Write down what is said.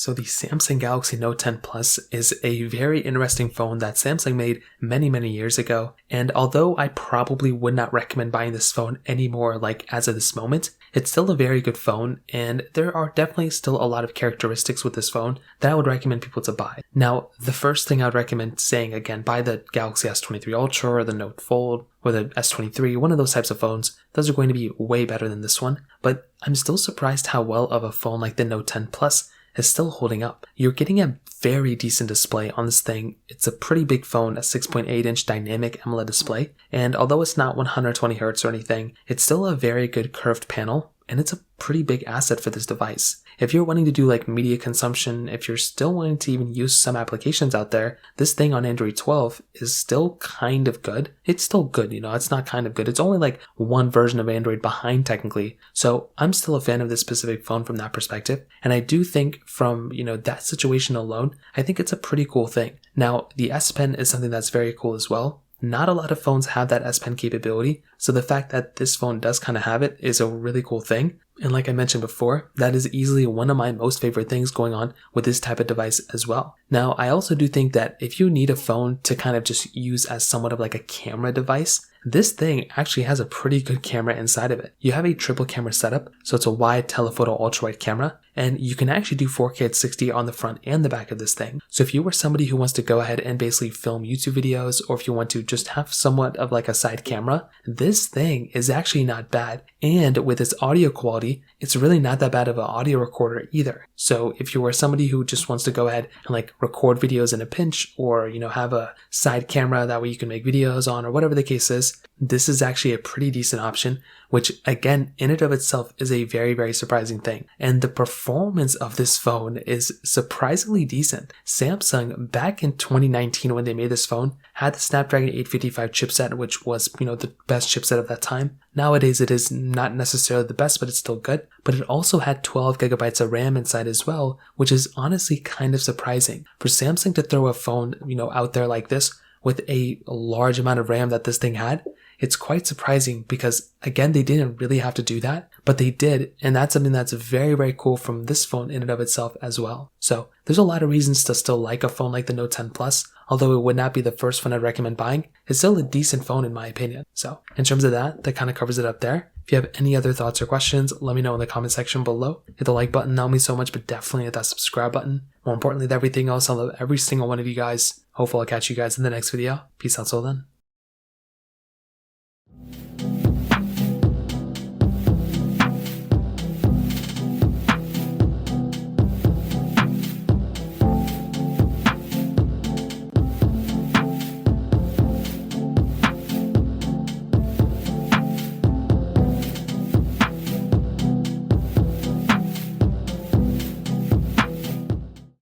So the Samsung Galaxy Note 10 Plus is a very interesting phone that Samsung made many years ago, and although I probably would not recommend buying this phone anymore as of this moment, it's still a very good phone, and there are definitely still a lot of characteristics with this phone that I would recommend people to buy. Now, the first thing I would recommend saying, again, buy the Galaxy S23 Ultra or the Note Fold or the S23, one of those types of phones. Those are going to be way better than this one, but I'm still surprised how well of a phone like the Note 10 Plus is still holding up. You're getting a very decent display on this thing. It's a pretty big phone, a 6.8-inch dynamic AMOLED display, and although it's not 120Hz or anything, it's still a very good curved panel, and it's a pretty big asset for this device. If you're wanting to do media consumption, if you're still wanting to even use some applications out there, this thing on Android 12 is still kind of good. It's still good, it's not kind of good. It's only one version of Android behind technically. So I'm still a fan of this specific phone from that perspective. And I do think from, that situation alone, I think it's a pretty cool thing. Now, the S Pen is something that's very cool as well. Not a lot of phones have that S Pen capability, so the fact that this phone does kind of have it is a really cool thing. And like I mentioned before, that is easily one of my most favorite things going on with this type of device as well. Now, I also do think that if you need a phone to kind of just use as somewhat of a camera device, this thing actually has a pretty good camera inside of it. You have a triple camera setup, so it's a wide telephoto ultra-wide camera, and you can actually do 4K at 60 on the front and the back of this thing. So if you were somebody who wants to go ahead and basically film YouTube videos, or if you want to just have somewhat of a side camera, this thing is actually not bad. And with its audio quality, it's really not that bad of an audio recorder either. So if you were somebody who just wants to go ahead and record videos in a pinch, or have a side camera that way you can make videos on, or whatever the case is, this is actually a pretty decent option, which again, in and of itself is a very surprising thing. And the performance of this phone is surprisingly decent. Samsung, back in 2019 when they made this phone, had the Snapdragon 855 chipset, which was, the best chipset of that time. Nowadays, it is not necessarily the best, but it's still good. But it also had 12 gigabytes of RAM inside as well, which is honestly kind of surprising. For Samsung to throw a phone, out there like this with a large amount of RAM that this thing had, it's quite surprising because, again, they didn't really have to do that, but they did, and that's something that's very cool from this phone in and of itself as well. So there's a lot of reasons to still like a phone like the Note 10 Plus, although it would not be the first one I'd recommend buying. It's still a decent phone in my opinion. So in terms of that kind of covers it up there. If you have any other thoughts or questions, let me know in the comment section below. Hit the like button, that would mean so much, but definitely hit that subscribe button. More importantly than everything else, I love every single one of you guys. Hopefully I'll catch you guys in the next video. Peace out till then.